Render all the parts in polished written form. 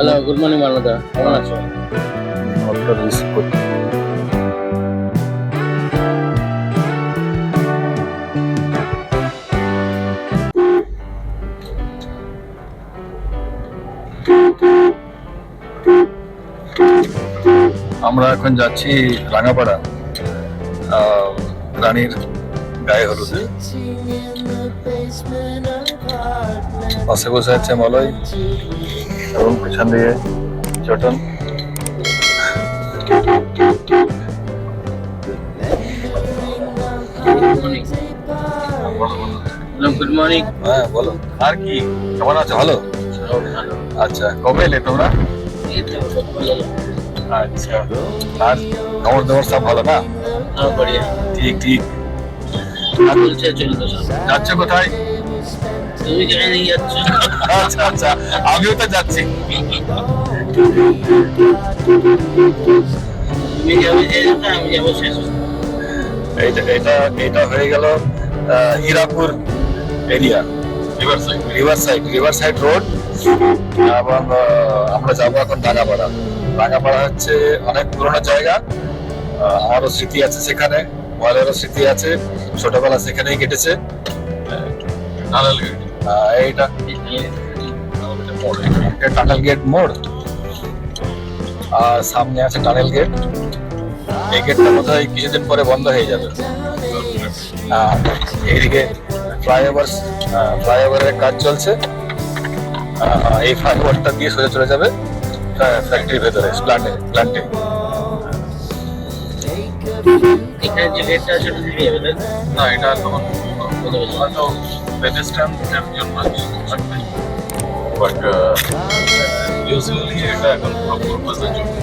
Hello, good morning মানবদা, কেমন আছো? কলটা রিসিভ করতে আমরা এখন যাচ্ছি রাঙাপাড়া রানীর গায়ে হলুদে। পাশে বসে আছে মলয় এবং পেছন দিয়ে চটন। Good morning. হ্যাঁ বলো, আর কি কেমন আছো? ভালো। আচ্ছা, কবে এলে তোমরা? আচ্ছা, আর খবর দাবর সব ভালো না? বড়িয়া। ঠিক ঠিক। চলছে চলছে সব। যাচ্ছ কোথায়? তুমি যেখানে নিয়ে যাচ্ছ। আচ্ছা আচ্ছা, আমিও তো যাচ্ছি। তুমি যাবে যে রাস্তায়, আমি যাবো শেষ রাস্তায়। এইটা এটা এটা হয়ে গেল Hirapur area, river side road. এবং আমরা যাবো এখন রাঙাপাড়া। রাঙাপাড়া হচ্ছে অনেক পুরোনো জায়গা। আমারও স্মৃতি আছে সেখানে, মলেরও স্মৃতি আছে, ছোটবেলা সেখানেই কেটেছে। এইটা টানেল গেট মোড়, আর সামনে আছে টানেল গেট। এই গেটটা বোধহয় কিছুদিন পরে বন্ধ হয়ে যাবে। এইদিকে ফ্লাইওভারের কাজ চলছে। এই ফ্লাইওভারটা দিয়ে সোজা চলে যাবে ফ্যাক্টরির ভেতরে, প্ল্যান্টে। এখানে যে গেটটা আছে ওটা দিয়ে যাবে, তাই তো? না, এটা তখন হয়তো পেডেস্ট্রিয়ানদের জন্য থাকবে, বাট ইউজুয়ালি এটা এখন পারপাসের জন্য।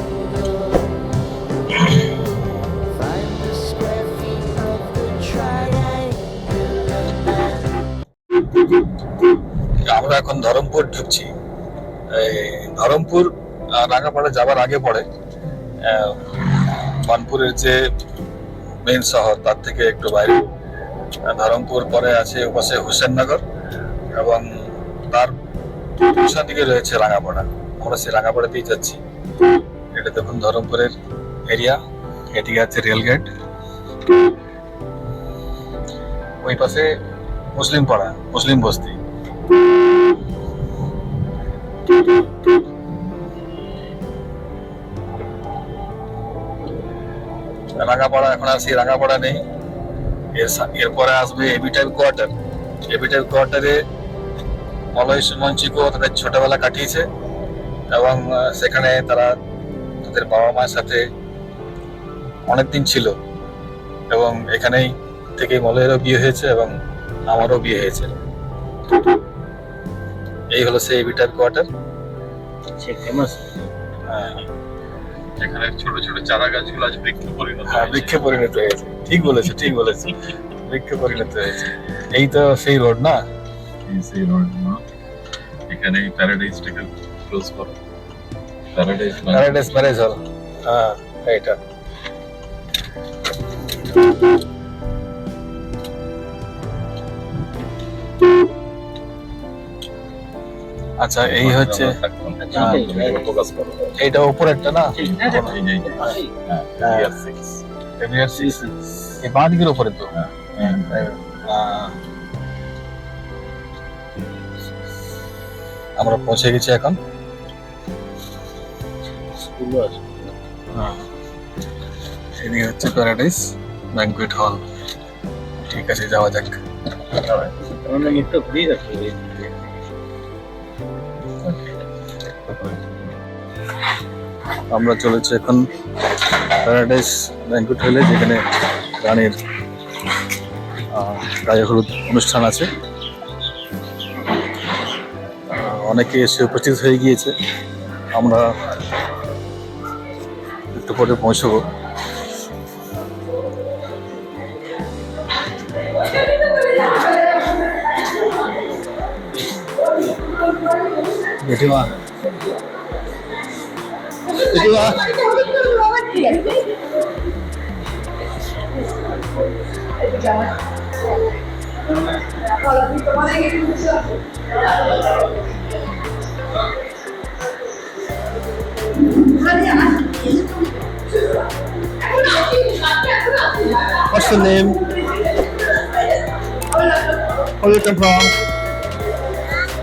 আমরা এখন ধরমপুর ঢুকছি। এই ধরমপুর রাঙাপাড়া যাবার আগে পড়ে। বানপুরের যে মেইন শহর তার থেকে একটু বাইরে ধরমপুর, পরে আছে ওপাশে হোসেননগর, এবং তার পিছন দিকে রয়েছে রাঙাপাড়া। আমরা সেই রাঙাপাড়া দিয়ে যাচ্ছি। এটা দেখুন ধরমপুরের এরিয়া। এদিকে আছে রেলগেট, ওই পাশে মুসলিম পাড়া, মুসলিম বস্তি। রাঙাপাড়া এখন আর সেই রাঙাপাড়া নেই। এরপরে আসবে এবিটাইপ কোয়ার্টার। এবিটাইপ কোয়ার্টারে মলয় সুমঞ্চিকো তাদের ছোটবেলা কাটিয়েছে, এবং সেখানে তারা তাদের বাবা মায়ের সাথে অনেকদিন ছিল, এবং এখানেই থেকে মলয়েরও বিয়ে হয়েছে এবং আমারও বিয়ে হয়েছে। এই হলো সেই এবিটাইপ কোয়ার্টার। সে ফেমাস। এখানে ছোট ছোট চারা গাছগুলো আজ বৃক্ষে পরিণত হয়েছে। ঠিক বলেছে, বৃক্ষে পরিণত হয়েছে। এই তো সেই রোড না? সেই রোড না, এখানে প্যারাডাইসটাকে ক্লোজ করো। Paradise marriage hall. হ্যাঁ, এইটা। আচ্ছা, এই হচ্ছে এইটা উপরেরটা না? এই বাঁ দিকের উপরে তো। আমরা পৌঁছে গেছি এখন। এদিকে হচ্ছে প্যারাডাইস ব্যাংকুয়েট হল। ঠিক আছে, যাওয়া যাক। আমরা চলেছি এখন প্যারাডাইস ব্যাংকুয়েট হলে, যেখানে রানীর গায়ে হলুদ অনুষ্ঠান আছে। অনেকে এসে উপস্থিত হয়ে গিয়েছে। আমরা একটু পরে পৌঁছবো। জেঠিমা, What's the name? Where you come from?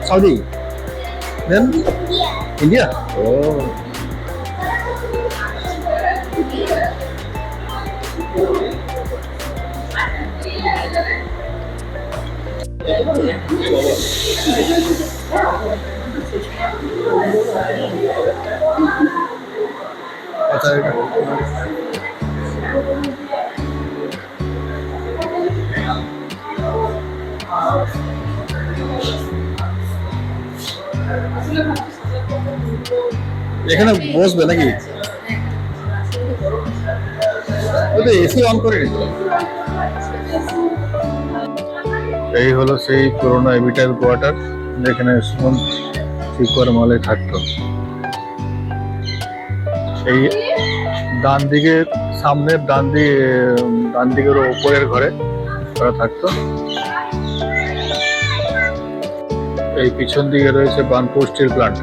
Saudi. Then? India. Oh. আচ্ছা এটা এখানে বসবে নাকি? ওই তো এসি অন করে দিত। এই হলো সেই পুরোনো এবিটাইল কোয়ার্টার যেখানে সুমন শিকর মলে থাকতো। এই ডান দিকে সামনের ডান দিকের উপরের ঘরে ওরা থাকতো। এই পিছন দিকে রয়েছে বানপুর স্টিল প্লান্ট।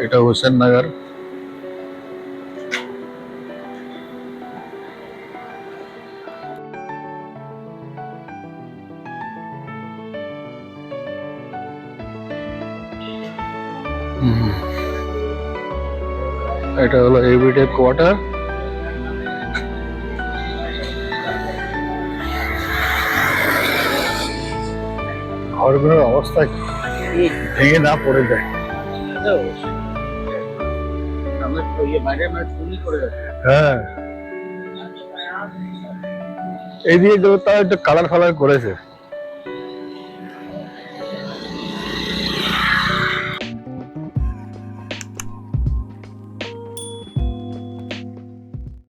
এটা হোসেন নগর। এটা হলো এভিডে কোয়ার্টার। ঘরগুলোর অবস্থা ভেঙে না পড়ে যায়। হ্যাঁ, এইদিকে তাও একটু কালার ফালার করেছে।